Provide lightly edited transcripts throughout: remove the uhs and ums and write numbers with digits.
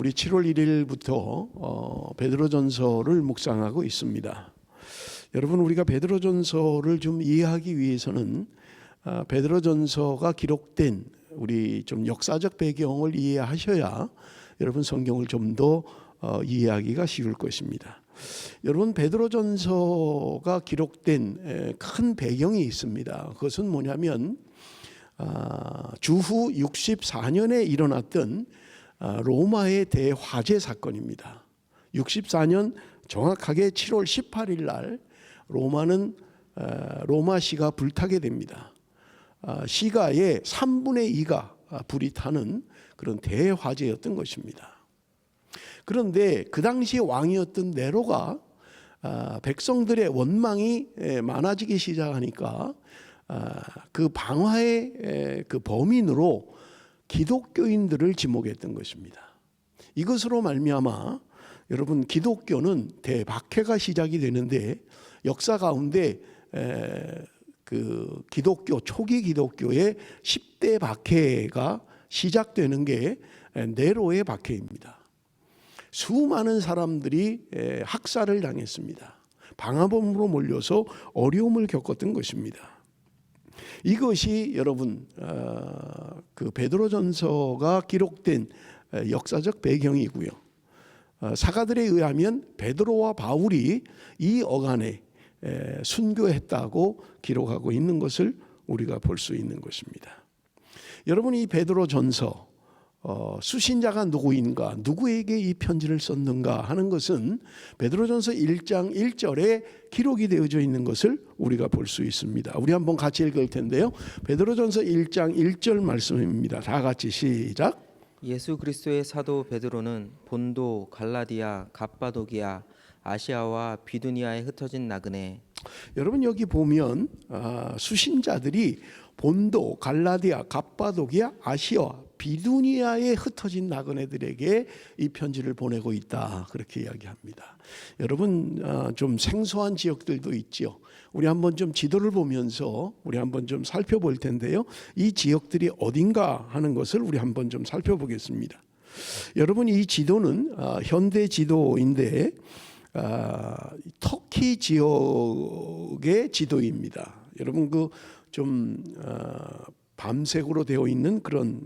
우리 7월 1일부터 베드로전서를 묵상하고 있습니다. 여러분, 우리가 베드로전서를 좀 이해하기 위해서는 베드로전서가 기록된 우리 좀 역사적 배경을 이해하셔야 여러분 성경을 좀 더 이해하기가 쉬울 것입니다. 여러분, 베드로전서가 기록된 큰 배경이 있습니다. 그것은 뭐냐면 주후 64년에 일어났던 로마의 대화재 사건입니다. 64년 정확하게 7월 18일 날 로마시가 불타게 됩니다. 시가의 3분의 2가 불이 타는 그런 대화재였던 것입니다. 그런데 그 당시 왕이었던 네로가 백성들의 원망이 많아지기 시작하니까 그 방화의 그 범인으로 기독교인들을 지목했던 것입니다. 이것으로 말미암아 여러분, 기독교는 대박해가 시작이 되는데 역사 가운데 그 기독교 초기 기독교의 10대 박해가 시작되는 게 네로의 박해입니다. 수많은 사람들이 학살을 당했습니다. 방화범으로 몰려서 어려움을 겪었던 것입니다. 이것이 여러분 그 베드로전서가 기록된 역사적 배경이고요. 사가들에 의하면 베드로와 바울이 이 어간에 순교했다고 기록하고 있는 것을 우리가 볼 수 있는 것입니다. 여러분, 이 베드로전서 수신자가 누구인가, 누구에게 이 편지를 썼는가 하는 것은 베드로전서 1장 1절에 기록이 되어져 있는 것을 우리가 볼 수 있습니다. 우리 한번 같이 읽을 텐데요. 베드로전서 1장 1절 말씀입니다. 다 같이 시작. 예수 그리스도의 사도 베드로는 본도, 갈라디아, 갑바도기아, 아시아와 비두니아에 흩어진 나그네. 여러분, 여기 보면 수신자들이 본도, 갈라디아, 갑바도기아, 아시아, 비두니아에 흩어진 나그네들에게 이 편지를 보내고 있다, 그렇게 이야기합니다. 여러분, 좀 생소한 지역들도 있죠. 우리 한번 좀 지도를 보면서 우리 한번 좀 살펴볼 텐데요. 이 지역들이 어딘가 하는 것을 우리 한번 좀 살펴보겠습니다. 여러분, 이 지도는 현대 지도인데 터키 지역의 지도입니다. 여러분, 그 좀 밤색으로 되어 있는 그런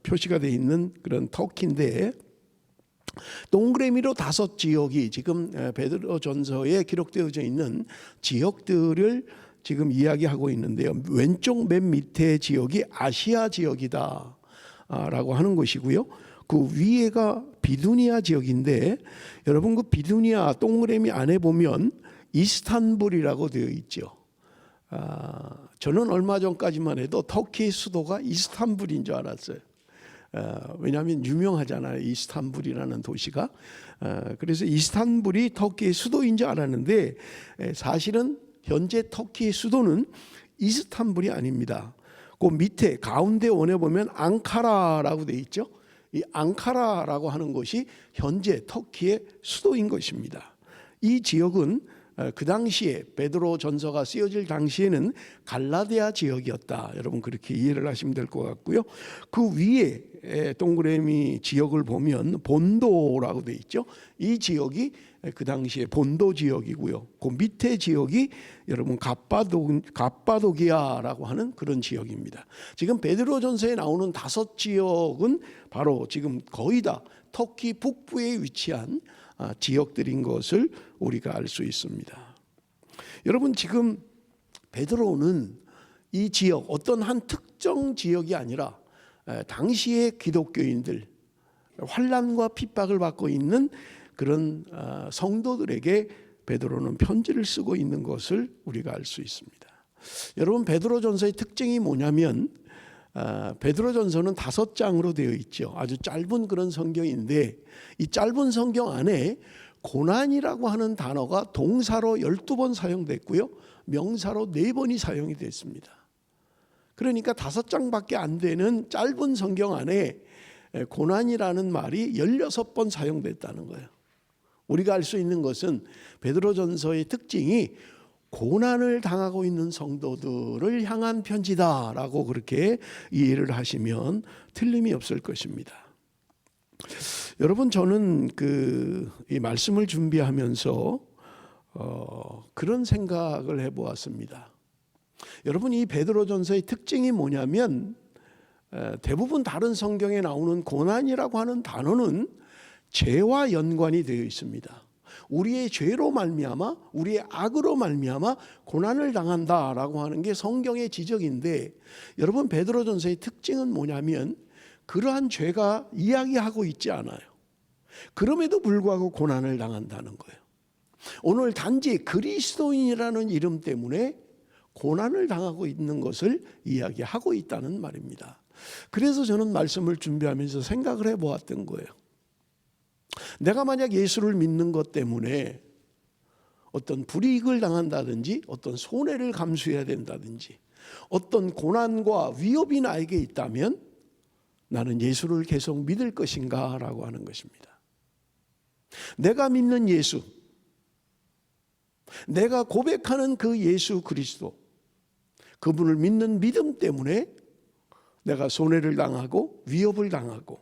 표시가 되어 있는 그런 터키인데, 동그라미로 5지역이 지금 베드로전서에 기록되어져 있는 지역들을 지금 이야기하고 있는데요. 왼쪽 맨 밑에 지역이 아시아 지역이다 라고 하는 것이고요. 그 위에가 비두니아 지역인데, 여러분, 그 비두니아 동그라미 안에 보면 이스탄불이라고 되어 있죠. 저는 얼마 전까지만 해도 터키 수도가 이스탄불인 줄 알았어요. 왜냐하면 유명하잖아요, 이스탄불이라는 도시가. 그래서 이스탄불이 터키의 수도인 줄 알았는데 사실은 현재 터키의 수도는 이스탄불이 아닙니다. 그 밑에 가운데 원에 보면 앙카라라고 되어 있죠. 이 앙카라라고 하는 것이 현재 터키의 수도인 것입니다. 이 지역은 그 당시에 베드로전서가 쓰여질 당시에는 갈라디아 지역이었다. 여러분, 그렇게 이해를 하시면 될 것 같고요. 그 위에 동그라미 지역을 보면 본도라고 되어 있죠. 이 지역이 그 당시에 본도 지역이고요. 그 밑에 지역이 여러분 갑바도기아라고 하는 그런 지역입니다. 지금 베드로전서에 나오는 5지역은 바로 지금 거의 다 터키 북부에 위치한 지역들인 것을 우리가 알 수 있습니다. 여러분, 지금 베드로는 이 지역, 어떤 한 특정 지역이 아니라 당시의 기독교인들, 환난과 핍박을 받고 있는 그런 성도들에게 베드로는 편지를 쓰고 있는 것을 우리가 알 수 있습니다. 여러분, 베드로전서의 특징이 뭐냐면 베드로전서는 5장으로 되어 있죠. 아주 짧은 그런 성경인데, 이 짧은 성경 안에 고난이라고 하는 단어가 동사로 12번 사용됐고요, 명사로 4번이 사용이 됐습니다. 그러니까 5장밖에 안 되는 짧은 성경 안에 고난이라는 말이 16번 사용됐다는 거예요. 우리가 알 수 있는 것은 베드로전서의 특징이 고난을 당하고 있는 성도들을 향한 편지다라고 그렇게 이해를 하시면 틀림이 없을 것입니다. 여러분, 저는 이 말씀을 준비하면서 그런 생각을 해보았습니다. 여러분, 이 베드로전서의 특징이 뭐냐면 대부분 다른 성경에 나오는 고난이라고 하는 단어는 죄와 연관이 되어 있습니다. 우리의 죄로 말미암아, 우리의 악으로 말미암아 고난을 당한다라고 하는 게 성경의 지적인데, 여러분, 베드로전서의 특징은 뭐냐면 그러한 죄가 이야기하고 있지 않아요. 그럼에도 불구하고 고난을 당한다는 거예요. 오늘 단지 그리스도인이라는 이름 때문에 고난을 당하고 있는 것을 이야기하고 있다는 말입니다. 그래서 저는 말씀을 준비하면서 생각을 해보았던 거예요. 내가 만약 예수를 믿는 것 때문에 어떤 불이익을 당한다든지 어떤 손해를 감수해야 된다든지 어떤 고난과 위협이 나에게 있다면 나는 예수를 계속 믿을 것인가 라고 하는 것입니다. 내가 믿는 예수, 내가 고백하는 그 예수 그리스도, 그분을 믿는 믿음 때문에 내가 손해를 당하고 위협을 당하고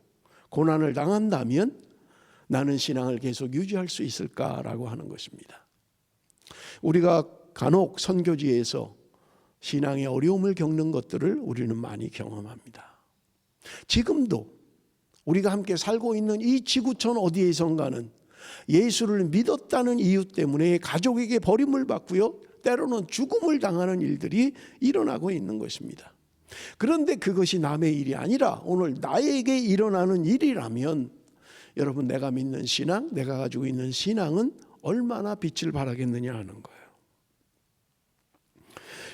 고난을 당한다면 나는 신앙을 계속 유지할 수 있을까라고 하는 것입니다. 우리가 간혹 선교지에서 신앙의 어려움을 겪는 것들을 우리는 많이 경험합니다. 지금도 우리가 함께 살고 있는 이 지구촌 어디에선가는 예수를 믿었다는 이유 때문에 가족에게 버림을 받고요, 때로는 죽음을 당하는 일들이 일어나고 있는 것입니다. 그런데 그것이 남의 일이 아니라 오늘 나에게 일어나는 일이라면 여러분, 내가 믿는 신앙, 내가 가지고 있는 신앙은 얼마나 빛을 발하겠느냐 하는 거예요.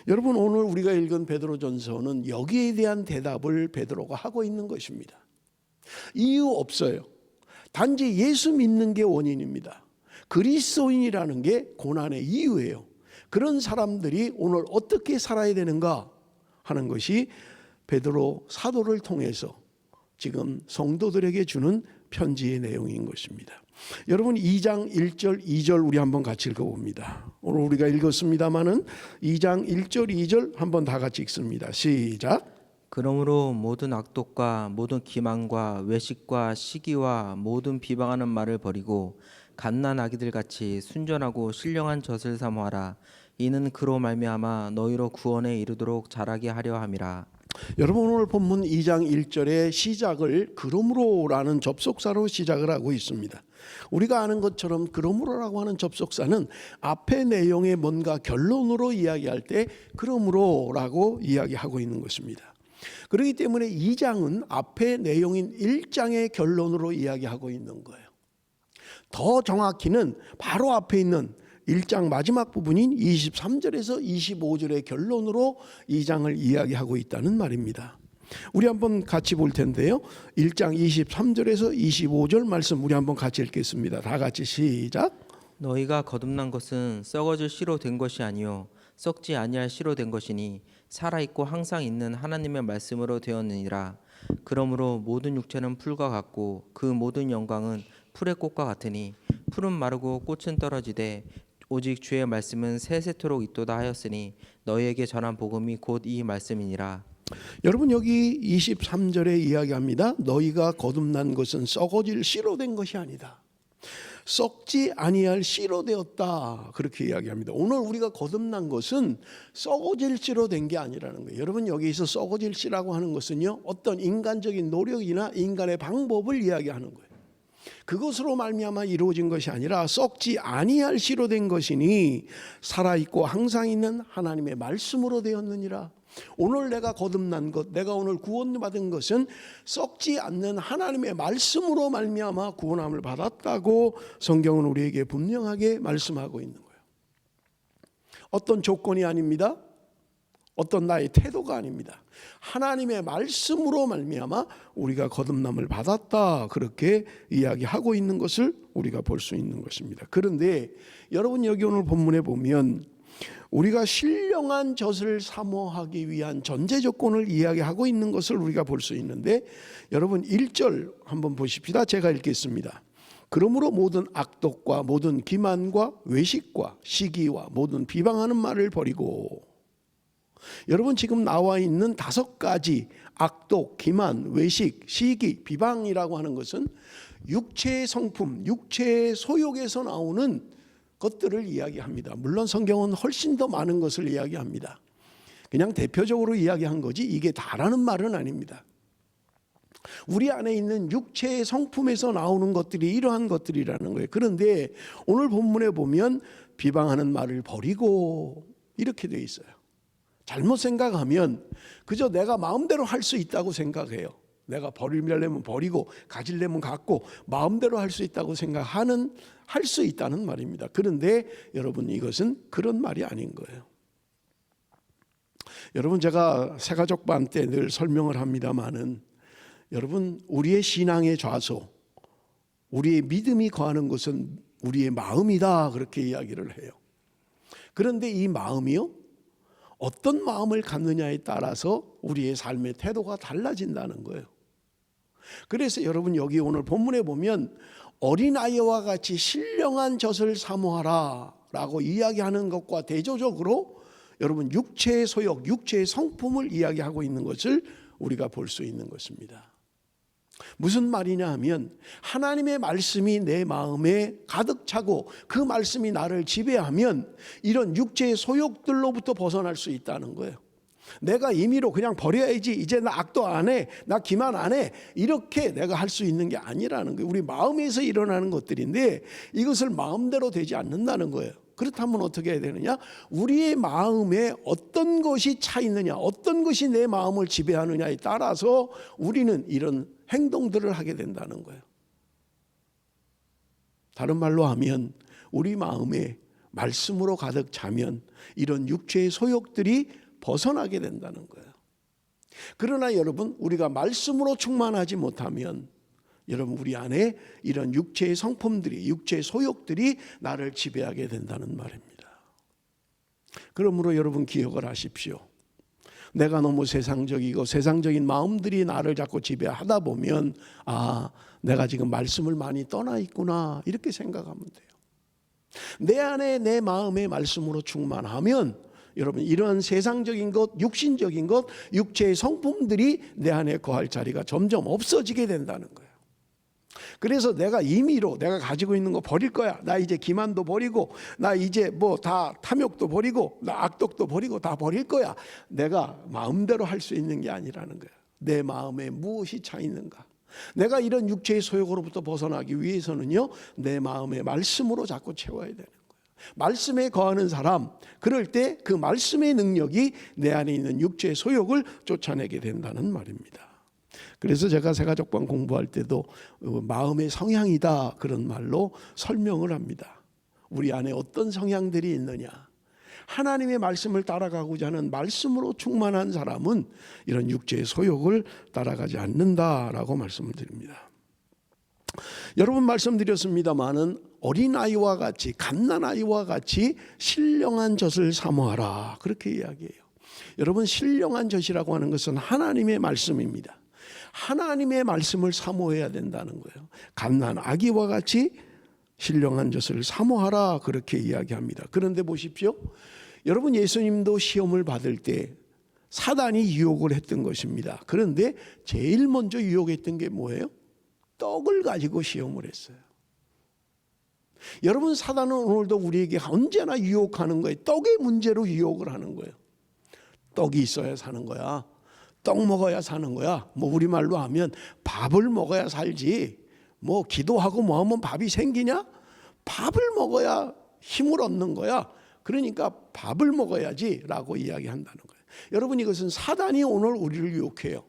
여러분, 오늘 우리가 읽은 베드로전서는 여기에 대한 대답을 베드로가 하고 있는 것입니다. 이유 없어요. 단지 예수 믿는 게 원인입니다. 그리스도인이라는 게 고난의 이유예요. 그런 사람들이 오늘 어떻게 살아야 되는가 하는 것이 베드로 사도를 통해서 지금 성도들에게 주는 편지의 내용인 것입니다. 여러분, 2장 1절 2절 우리 한번 같이 읽어봅니다. 오늘 우리가 읽었습니다마는 2장 1절 2절 한번 다 같이 읽습니다. 시작. 그러므로 모든 악독과 모든 기만과 외식과 시기와 모든 비방하는 말을 버리고 갓난 아기들 같이 순전하고 신령한 젖을 사모하라. 이는 그로 말미암아 너희로 구원에 이르도록 자라게 하려 함이라. 여러분, 오늘 본문 2장 1절의 시작을 그러므로라는 접속사로 시작을 하고 있습니다. 우리가 아는 것처럼 그러므로라고 하는 접속사는 앞의 내용의 뭔가 결론으로 이야기할 때 그러므로라고 이야기하고 있는 것입니다. 그렇기 때문에 2장은 앞의 내용인 1장의 결론으로 이야기하고 있는 거예요. 더 정확히는 바로 앞에 있는 1장 마지막 부분인 23절에서 25절의 결론으로 2장을 이야기하고 있다는 말입니다. 우리 한번 같이 볼 텐데요. 1장 23절에서 25절 말씀 우리 한번 같이 읽겠습니다. 다 같이 시작. 너희가 거듭난 것은 썩어질 씨로 된 것이 아니요 썩지 아니할 씨로 된 것이니 살아있고 항상 있는 하나님의 말씀으로 되었느니라. 그러므로 모든 육체는 풀과 같고 그 모든 영광은 풀의 꽃과 같으니 풀은 마르고 꽃은 떨어지되 오직 주의 말씀은 세세토록 있도다 하였으니 너희에게 전한 복음이 곧 이 말씀이니라. 여러분, 여기 23절에 이야기합니다. 너희가 거듭난 것은 썩어질 씨로 된 것이 아니다. 썩지 아니할 씨로 되었다. 그렇게 이야기합니다. 오늘 우리가 거듭난 것은 썩어질 씨로 된 게 아니라는 거예요. 여러분, 여기서 썩어질 씨라고 하는 것은요, 어떤 인간적인 노력이나 인간의 방법을 이야기하는 거예요. 그것으로 말미암아 이루어진 것이 아니라 썩지 아니할 씨로 된 것이니 살아있고 항상 있는 하나님의 말씀으로 되었느니라. 오늘 내가 거듭난 것, 내가 오늘 구원받은 것은 썩지 않는 하나님의 말씀으로 말미암아 구원함을 받았다고 성경은 우리에게 분명하게 말씀하고 있는 거예요. 어떤 조건이 아닙니다. 어떤 나의 태도가 아닙니다. 하나님의 말씀으로 말미암아 우리가 거듭남을 받았다, 그렇게 이야기하고 있는 것을 우리가 볼 수 있는 것입니다. 그런데 여러분, 여기 오늘 본문에 보면 우리가 신령한 젖을 사모하기 위한 전제 조건을 이야기하고 있는 것을 우리가 볼 수 있는데, 여러분 1절 한번 보십시다. 제가 읽겠습니다. 그러므로 모든 악독과 모든 기만과 외식과 시기와 모든 비방하는 말을 버리고, 여러분 지금 나와 있는 5가지 악독, 기만, 외식, 시기, 비방이라고 하는 것은 육체의 성품, 육체의 소욕에서 나오는 것들을 이야기합니다. 물론 성경은 훨씬 더 많은 것을 이야기합니다. 그냥 대표적으로 이야기한 거지 이게 다라는 말은 아닙니다. 우리 안에 있는 육체의 성품에서 나오는 것들이 이러한 것들이라는 거예요. 그런데 오늘 본문에 보면 비방하는 말을 버리고 이렇게 돼 있어요. 잘못 생각하면 그저 내가 마음대로 할 수 있다고 생각해요. 내가 버리려면 버리고 가지려면 갖고 마음대로 할 수 있다고 생각하는 할 수 있다는 말입니다. 그런데 여러분 이것은 그런 말이 아닌 거예요. 여러분 제가 새가족반 때 늘 설명을 합니다마는 여러분 우리의 신앙의 좌소, 우리의 믿음이 거하는 것은 우리의 마음이다 그렇게 이야기를 해요. 그런데 이 마음이요 어떤 마음을 갖느냐에 따라서 우리의 삶의 태도가 달라진다는 거예요. 그래서 여러분 여기 오늘 본문에 보면 어린아이와 같이 신령한 젖을 사모하라 라고 이야기하는 것과 대조적으로 여러분 육체의 소욕, 육체의 성품을 이야기하고 있는 것을 우리가 볼 수 있는 것입니다. 무슨 말이냐 하면 하나님의 말씀이 내 마음에 가득 차고 그 말씀이 나를 지배하면 이런 육체의 소욕들로부터 벗어날 수 있다는 거예요. 내가 임의로 그냥 버려야지 이제 나 악도 안 해, 나 기만 안 해 이렇게 내가 할 수 있는 게 아니라는 거예요. 우리 마음에서 일어나는 것들인데 이것을 마음대로 되지 않는다는 거예요. 그렇다면 어떻게 해야 되느냐? 우리의 마음에 어떤 것이 차 있느냐, 어떤 것이 내 마음을 지배하느냐에 따라서 우리는 이런 행동들을 하게 된다는 거예요. 다른 말로 하면 우리 마음에 말씀으로 가득 차면 이런 육체의 소욕들이 벗어나게 된다는 거예요. 그러나 여러분 우리가 말씀으로 충만하지 못하면 여러분 우리 안에 이런 육체의 성품들이 육체의 소욕들이 나를 지배하게 된다는 말입니다. 그러므로 여러분 기억을 하십시오. 내가 너무 세상적이고 세상적인 마음들이 나를 자꾸 지배하다 보면 아 내가 지금 말씀을 많이 떠나 있구나 이렇게 생각하면 돼요. 내 안에 내 마음의 말씀으로 충만하면 여러분 이런 세상적인 것, 육신적인 것, 육체의 성품들이 내 안에 거할 자리가 점점 없어지게 된다는 거예요. 그래서 내가 임의로 내가 가지고 있는 거 버릴 거야. 나 이제 기만도 버리고 나 이제 뭐 다 탐욕도 버리고 나 악독도 버리고 다 버릴 거야. 내가 마음대로 할 수 있는 게 아니라는 거야. 내 마음에 무엇이 차 있는가? 내가 이런 육체의 소욕으로부터 벗어나기 위해서는요. 내 마음의 말씀으로 자꾸 채워야 되는 거예요. 말씀에 거하는 사람 그럴 때 그 말씀의 능력이 내 안에 있는 육체의 소욕을 쫓아내게 된다는 말입니다. 그래서 제가 새가족반 공부할 때도 마음의 성향이다 그런 말로 설명을 합니다. 우리 안에 어떤 성향들이 있느냐. 하나님의 말씀을 따라가고자 하는 말씀으로 충만한 사람은 이런 육체의 소욕을 따라가지 않는다라고 말씀을 드립니다. 여러분 말씀드렸습니다마는 어린아이와 같이 갓난아이와 같이 신령한 젖을 사모하라 그렇게 이야기해요. 여러분 신령한 젖이라고 하는 것은 하나님의 말씀입니다. 하나님의 말씀을 사모해야 된다는 거예요. 갓난 아기와 같이 신령한 젖을 사모하라 그렇게 이야기합니다. 그런데 보십시오. 여러분 예수님도 시험을 받을 때 사단이 유혹을 했던 것입니다. 그런데 제일 먼저 유혹했던 게 뭐예요? 떡을 가지고 시험을 했어요. 여러분 사단은 오늘도 우리에게 언제나 유혹하는 거예요. 떡의 문제로 유혹을 하는 거예요. 떡이 있어야 사는 거야. 떡 먹어야 사는 거야. 뭐 우리말로 하면 밥을 먹어야 살지. 뭐 기도하고 뭐 하면 밥이 생기냐? 밥을 먹어야 힘을 얻는 거야. 그러니까 밥을 먹어야지 라고 이야기한다는 거예요. 여러분 이것은 사단이 오늘 우리를 유혹해요.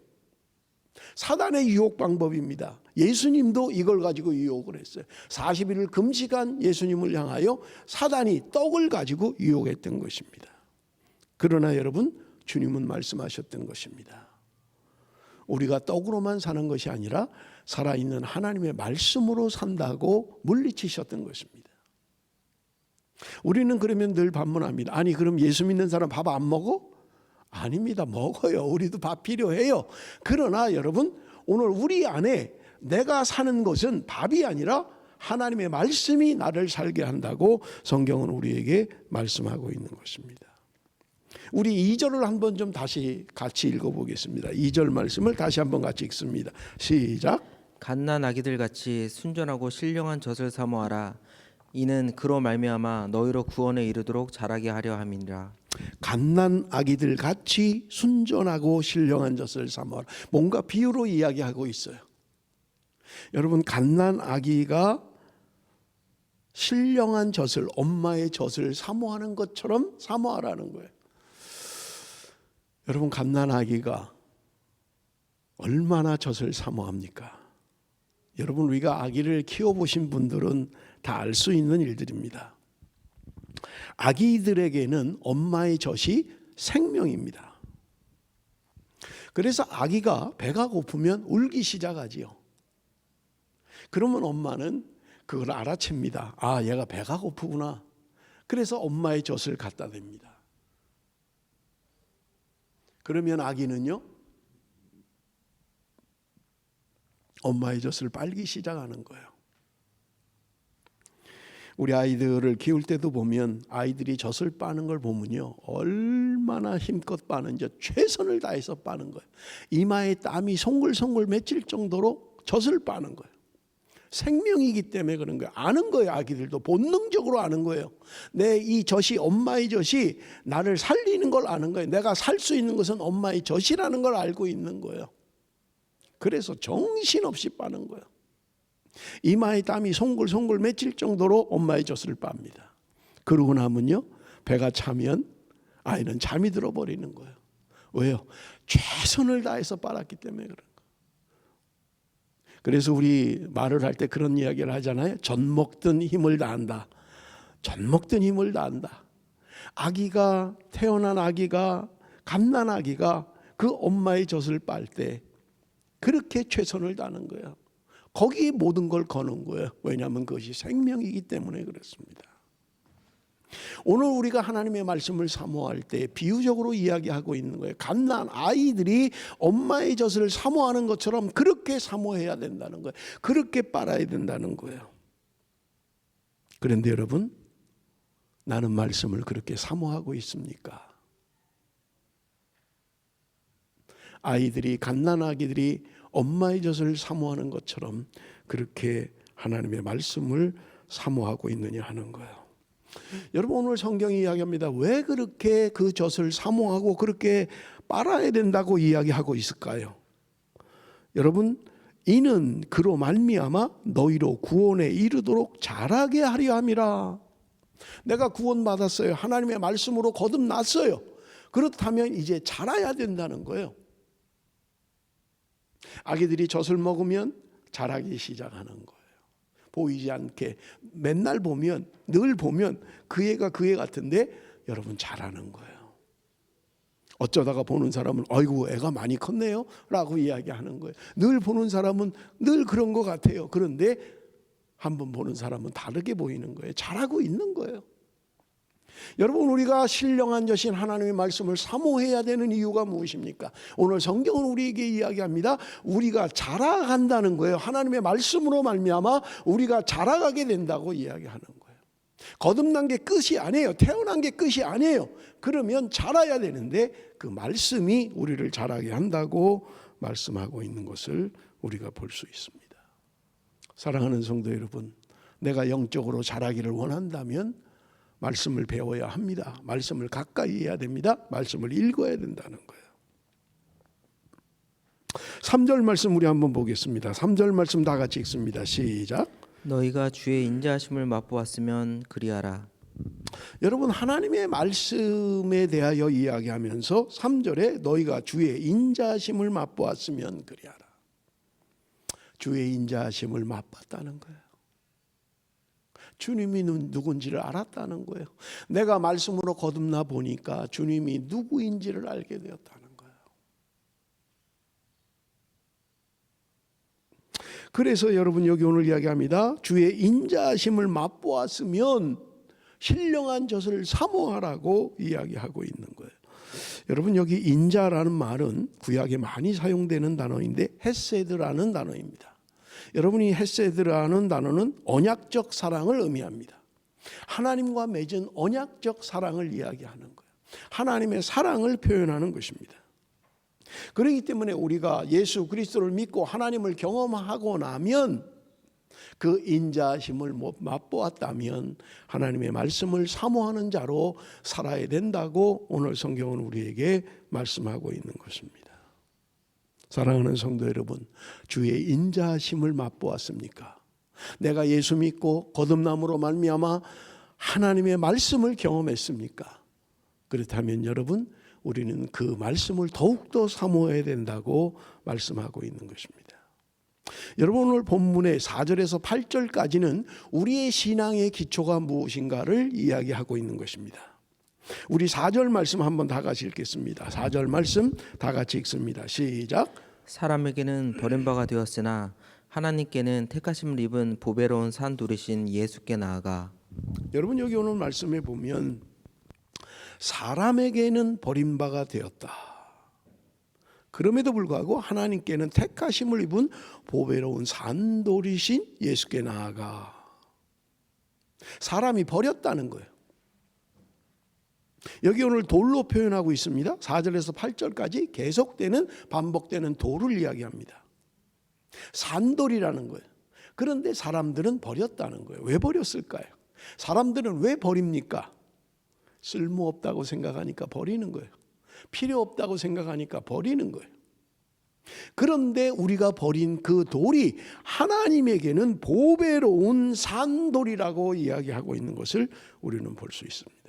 사단의 유혹 방법입니다. 예수님도 이걸 가지고 유혹을 했어요. 40일을 금식한 예수님을 향하여 사단이 떡을 가지고 유혹했던 것입니다. 그러나 여러분 주님은 말씀하셨던 것입니다. 우리가 떡으로만 사는 것이 아니라 살아있는 하나님의 말씀으로 산다고 물리치셨던 것입니다. 우리는 그러면 늘 반문합니다. 아니 그럼 예수 믿는 사람 밥 안 먹어? 아닙니다. 먹어요. 우리도 밥 필요해요. 그러나 여러분 오늘 우리 안에 내가 사는 것은 밥이 아니라 하나님의 말씀이 나를 살게 한다고 성경은 우리에게 말씀하고 있는 것입니다. 우리 2절을 한번 좀 다시 같이 읽어보겠습니다. 2절 말씀을 다시 한번 같이 읽습니다. 시작. 갓난 아기들 같이 순전하고 신령한 젖을 사모하라. 이는 그로 말미암아 너희로 구원에 이르도록 자라게 하려 함이니라. 갓난 아기들 같이 순전하고 신령한 젖을 사모하라. 뭔가 비유로 이야기하고 있어요. 여러분, 갓난 아기가 신령한 젖을, 엄마의 젖을 사모하는 것처럼 사모하라는 거예요. 여러분, 갓난 아기가 얼마나 젖을 사모합니까? 여러분, 우리가 아기를 키워보신 분들은 다 알 수 있는 일들입니다. 아기들에게는 엄마의 젖이 생명입니다. 그래서 아기가 배가 고프면 울기 시작하지요. 그러면 엄마는 그걸 알아챕니다. 아, 얘가 배가 고프구나. 그래서 엄마의 젖을 갖다 댑니다. 그러면 아기는요, 엄마의 젖을 빨기 시작하는 거예요. 우리 아이들을 키울 때도 보면 아이들이 젖을 빠는 걸 보면요, 얼마나 힘껏 빠는지 최선을 다해서 빠는 거예요. 이마에 땀이 송글송글 맺힐 정도로 젖을 빠는 거예요. 생명이기 때문에 그런 거예요. 아는 거예요. 아기들도 본능적으로 아는 거예요. 내 이 젖이, 엄마의 젖이 나를 살리는 걸 아는 거예요. 내가 살 수 있는 것은 엄마의 젖이라는 걸 알고 있는 거예요. 그래서 정신없이 빠는 거예요. 이마에 땀이 송글송글 맺힐 정도로 엄마의 젖을 빱니다. 그러고 나면요, 배가 차면 아이는 잠이 들어버리는 거예요. 왜요? 최선을 다해서 빨았기 때문에 그런 거예요. 그래서 우리 말을 할 때 그런 이야기를 하잖아요. 젖 먹든 힘을 다한다. 젖 먹든 힘을 다한다. 아기가, 태어난 아기가, 갓난 아기가 그 엄마의 젖을 빨 때 그렇게 최선을 다하는 거예요. 거기에 모든 걸 거는 거예요. 왜냐하면 그것이 생명이기 때문에 그렇습니다. 오늘 우리가 하나님의 말씀을 사모할 때 비유적으로 이야기하고 있는 거예요. 갓난 아이들이 엄마의 젖을 사모하는 것처럼 그렇게 사모해야 된다는 거예요. 그렇게 빨아야 된다는 거예요. 그런데 여러분, 나는 말씀을 그렇게 사모하고 있습니까? 아이들이, 갓난 아기들이 엄마의 젖을 사모하는 것처럼 그렇게 하나님의 말씀을 사모하고 있느냐 하는 거예요. 여러분, 오늘 성경이 이야기합니다. 왜 그렇게 그 젖을 사모하고 그렇게 빨아야 된다고 이야기하고 있을까요? 여러분, 이는 그로 말미암아 너희로 구원에 이르도록 자라게 하려 함이라. 내가 구원받았어요. 하나님의 말씀으로 거듭났어요. 그렇다면 이제 자라야 된다는 거예요. 아기들이 젖을 먹으면 자라기 시작하는 거예요. 보이지 않게 맨날 보면, 늘 보면 그 애가 그 애 같은데 여러분 자라는 거예요. 어쩌다가 보는 사람은 아이고 애가 많이 컸네요 라고 이야기하는 거예요. 늘 보는 사람은 늘 그런 것 같아요. 그런데 한번 보는 사람은 다르게 보이는 거예요. 자라고 있는 거예요. 여러분, 우리가 신령한 젖인 하나님의 말씀을 사모해야 되는 이유가 무엇입니까? 오늘 성경은 우리에게 이야기합니다. 우리가 자라간다는 거예요. 하나님의 말씀으로 말미암아 우리가 자라가게 된다고 이야기하는 거예요. 거듭난 게 끝이 아니에요. 태어난 게 끝이 아니에요. 그러면 자라야 되는데 그 말씀이 우리를 자라게 한다고 말씀하고 있는 것을 우리가 볼 수 있습니다. 사랑하는 성도 여러분, 내가 영적으로 자라기를 원한다면 말씀을 배워야 합니다. 말씀을 가까이 해야 됩니다. 말씀을 읽어야 된다는 거예요. 3절 말씀 우리 한번 보겠습니다. 3절 말씀 다 같이 읽습니다. 시작. 너희가 주의 인자하심을 맛보았으면 그리하라. 여러분, 하나님의 말씀에 대하여 이야기하면서 3절에 너희가 주의 인자하심을 맛보았으면 그리하라. 주의 인자하심을 맛봤다는 거예요. 주님이 누군지를 알았다는 거예요. 내가 말씀으로 거듭나 보니까 주님이 누구인지를 알게 되었다는 거예요. 그래서 여러분, 여기 오늘 이야기합니다. 주의 인자하심을 맛보았으면 신령한 젖을 사모하라고 이야기하고 있는 거예요. 여러분, 여기 인자라는 말은 구약에 많이 사용되는 단어인데 헤세드라는 단어입니다. 여러분이 헤세드라는 단어는 언약적 사랑을 의미합니다. 하나님과 맺은 언약적 사랑을 이야기하는 거예요. 하나님의 사랑을 표현하는 것입니다. 그렇기 때문에 우리가 예수 그리스도를 믿고 하나님을 경험하고 나면 그 인자심을 맛보았다면 하나님의 말씀을 사모하는 자로 살아야 된다고 오늘 성경은 우리에게 말씀하고 있는 것입니다. 사랑하는 성도 여러분, 주의 인자심을 맛보았습니까? 내가 예수 믿고 거듭남으로 말미암아 하나님의 말씀을 경험했습니까? 그렇다면 여러분, 우리는 그 말씀을 더욱더 사모해야 된다고 말씀하고 있는 것입니다. 여러분, 오늘 본문의 4절에서 8절까지는 우리의 신앙의 기초가 무엇인가를 이야기하고 있는 것입니다. 우리 4절 말씀 한번 다 같이 읽겠습니다. 4절 말씀 다 같이 읽습니다. 시작. 사람에게는 버림바가 되었으나 하나님께는 택하심을 입은 보배로운 산돌이신 예수께 나아가. 여러분, 여기 오늘 말씀에 보면 사람에게는 버림바가 되었다. 그럼에도 불구하고 하나님께는 택하심을 입은 보배로운 산돌이신 예수께 나아가. 사람이 버렸다는 거예요. 여기 오늘 돌로 표현하고 있습니다. 4절에서 8절까지 계속되는 반복되는 돌을 이야기합니다. 산돌이라는 거예요. 그런데 사람들은 버렸다는 거예요. 왜 버렸을까요? 사람들은 왜 버립니까? 쓸모없다고 생각하니까 버리는 거예요. 필요 없다고 생각하니까 버리는 거예요. 그런데 우리가 버린 그 돌이 하나님에게는 보배로운 산돌이라고 이야기하고 있는 것을 우리는 볼 수 있습니다.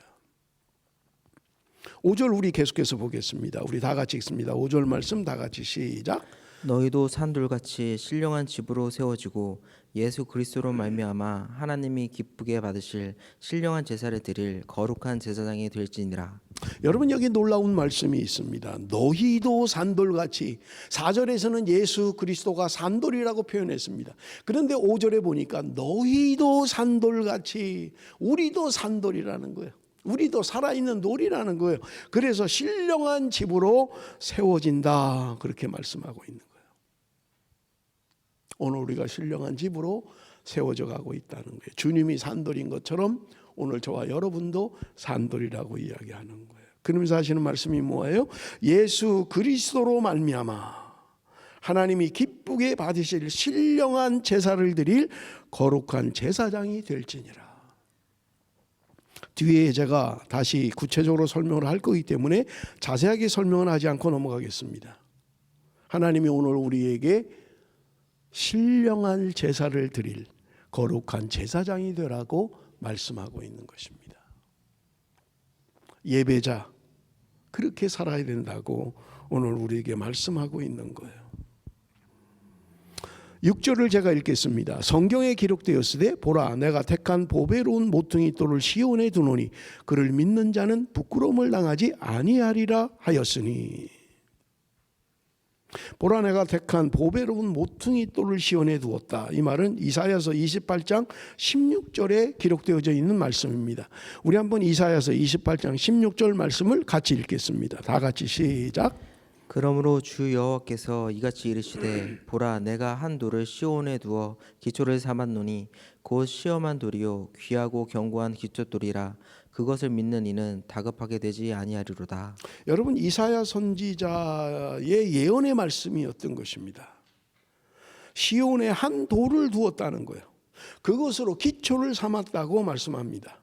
5절 우리 계속해서 보겠습니다. 우리 다 같이 읽습니다. 5절 말씀 다 같이 시작. 너희도 산돌같이 신령한 집으로 세워지고 예수 그리스도로 말미암아 하나님이 기쁘게 받으실 신령한 제사를 드릴 거룩한 제사장이 될지니라. 여러분, 여기 놀라운 말씀이 있습니다. 너희도 산돌같이. 4절에서는 예수 그리스도가 산돌이라고 표현했습니다. 그런데 5절에 보니까 너희도 산돌같이, 우리도 산돌이라는 거예요. 우리도 살아있는 돌이라는 거예요. 그래서 신령한 집으로 세워진다, 그렇게 말씀하고 있는 거예요. 오늘 우리가 신령한 집으로 세워져 가고 있다는 거예요. 주님이 산돌인 것처럼 오늘 저와 여러분도 산돌이라고 이야기하는 거예요. 그러면서 하시는 말씀이 뭐예요? 예수 그리스도로 말미암아 하나님이 기쁘게 받으실 신령한 제사를 드릴 거룩한 제사장이 될지니라. 뒤에 제가 다시 구체적으로 설명을 할 거기 때문에 자세하게 설명은 하지 않고 넘어가겠습니다. 하나님이 오늘 우리에게 신령한 제사를 드릴 거룩한 제사장이 되라고 말씀하고 있는 것입니다. 예배자, 그렇게 살아야 된다고 오늘 우리에게 말씀하고 있는 거예요. 6절을 제가 읽겠습니다. 성경에 기록되었으되 보라, 내가 택한 보배로운 모퉁이 돌을 시온에 두노니 그를 믿는 자는 부끄러움을 당하지 아니하리라 하였으니. 보라, 내가 택한 보배로운 모퉁이 돌을 시온에 두었다. 이 말은 이사야서 28장 16절에 기록되어져 있는 말씀입니다. 우리 한번 이사야서 28장 16절 말씀을 같이 읽겠습니다. 다 같이 시작. 그러므로 주 여호와께서 이같이 이르시되 보라, 내가 한 돌을 시온에 두어 기초를 삼았노니 곧 시험한 돌이요 귀하고 견고한 기초돌이라. 그것을 믿는 이는 다급하게 되지 아니하리로다. 여러분, 이사야 선지자의 예언의 말씀이었던 것입니다. 시온에 한 돌을 두었다는 거예요. 그것으로 기초를 삼았다고 말씀합니다.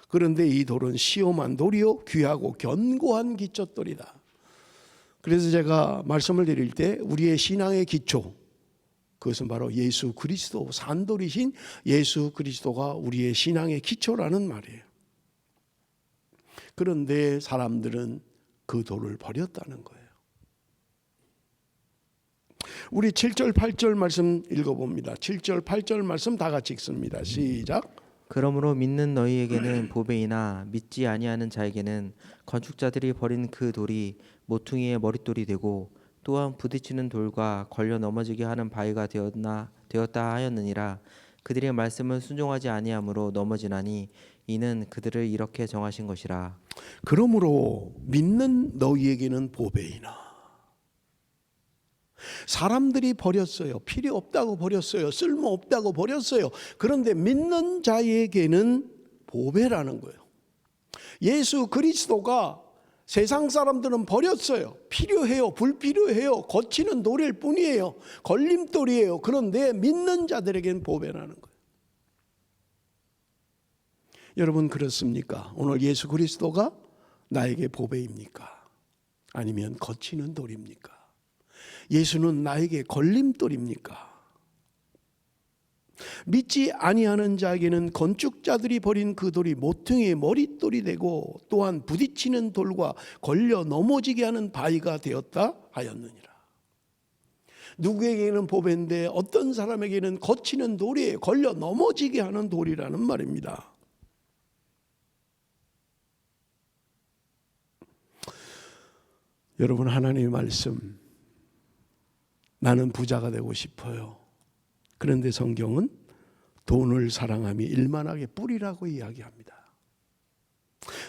그런데 이 돌은 시험한 돌이요 귀하고 견고한 기초돌이다. 그래서 제가 말씀을 드릴 때 우리의 신앙의 기초, 그것은 바로 예수 그리스도, 산돌이신 예수 그리스도가 우리의 신앙의 기초라는 말이에요. 그런데 사람들은 그 돌을 버렸다는 거예요. 우리 7절 8절 말씀 읽어봅니다. 7절 8절 말씀 다 같이 읽습니다. 시작. 그러므로 믿는 너희에게는 보배이나 믿지 아니하는 자에게는 건축자들이 버린 그 돌이 모퉁이의 머릿돌이 되고 또한 부딪히는 돌과 걸려 넘어지게 하는 바위가 되었다 하였느니라. 그들의 말씀을 순종하지 아니하므로 넘어지나니 이는 그들을 이렇게 정하신 것이라. 그러므로 믿는 너희에게는 보배이나. 사람들이 버렸어요. 필요 없다고 버렸어요. 쓸모 없다고 버렸어요. 그런데 믿는 자에게는 보배라는 거예요. 예수 그리스도가 세상 사람들은 버렸어요. 필요해요, 불필요해요, 거치는 돌일 뿐이에요, 걸림돌이에요. 그런데 믿는 자들에게는 보배라는 거예요. 여러분 그렇습니까? 오늘 예수 그리스도가 나에게 보배입니까? 아니면 거치는 돌입니까? 예수는 나에게 걸림돌입니까? 믿지 아니하는 자에게는 건축자들이 버린 그 돌이 모퉁이의 머릿돌이 되고 또한 부딪히는 돌과 걸려 넘어지게 하는 바위가 되었다 하였느니라. 누구에게는 보배인데 어떤 사람에게는 거치는 돌이에요. 걸려 넘어지게 하는 돌이라는 말입니다. 여러분, 하나님의 말씀, 나는 부자가 되고 싶어요. 그런데 성경은 돈을 사랑함이 일만하게 뿌리라고 이야기합니다.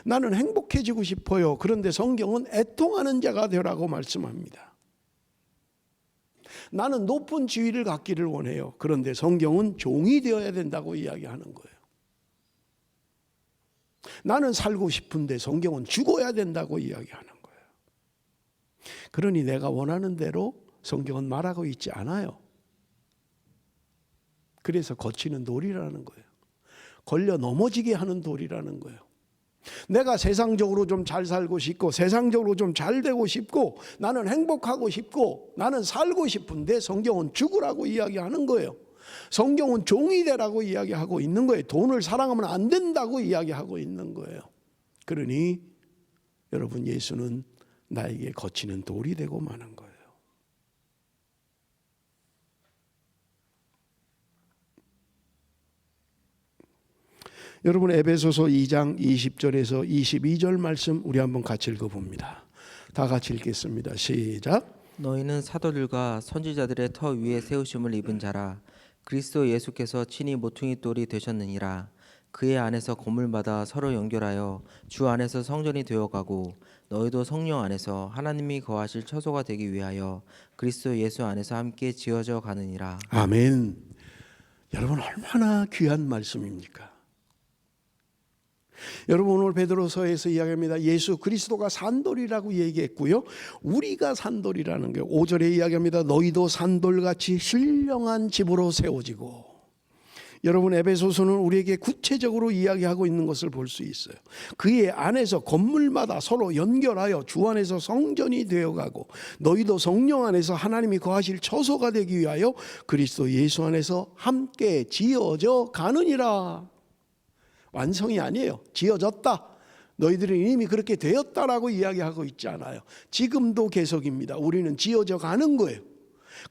나는 행복해지고 싶어요. 그런데 성경은 애통하는 자가 되라고 말씀합니다. 나는 높은 지위를 갖기를 원해요. 그런데 성경은 종이 되어야 된다고 이야기하는 거예요. 나는 살고 싶은데 성경은 죽어야 된다고 이야기하는 거예요. 그러니 내가 원하는 대로 성경은 말하고 있지 않아요. 그래서 거치는 돌이라는 거예요. 걸려 넘어지게 하는 돌이라는 거예요. 내가 세상적으로 좀 잘 살고 싶고 세상적으로 좀 잘 되고 싶고 나는 행복하고 싶고 나는 살고 싶은데 성경은 죽으라고 이야기하는 거예요. 성경은 종이 되라고 이야기하고 있는 거예요. 돈을 사랑하면 안 된다고 이야기하고 있는 거예요. 그러니 여러분, 예수는 나에게 거치는 돌이 되고 마는 거예요. 여러분, 에베소서 2장 20절에서 22절 말씀 우리 한번 같이 읽어봅니다. 다 같이 읽겠습니다. 시작. 너희는 사도들과 선지자들의 터 위에 세우심을 입은 자라. 그리스도 예수께서 친히 모퉁이 돌이 되셨느니라. 그의 안에서 건물마다 서로 연결하여 주 안에서 성전이 되어가고 너희도 성령 안에서 하나님이 거하실 처소가 되기 위하여 그리스도 예수 안에서 함께 지어져 가느니라. 아멘. 여러분, 얼마나 귀한 말씀입니까? 여러분, 오늘 베드로서에서 이야기합니다. 예수 그리스도가 산돌이라고 얘기했고요, 우리가 산돌이라는 게 5절에 이야기합니다. 너희도 산돌같이 신령한 집으로 세워지고. 여러분, 에베소서는 우리에게 구체적으로 이야기하고 있는 것을 볼 수 있어요. 그의 안에서 건물마다 서로 연결하여 주 안에서 성전이 되어가고 너희도 성령 안에서 하나님이 거하실 처소가 되기 위하여 그리스도 예수 안에서 함께 지어져 가느니라. 완성이 아니에요. 지어졌다. 너희들은 이미 그렇게 되었다라고 이야기하고 있지 않아요. 지금도 계속입니다. 우리는 지어져 가는 거예요.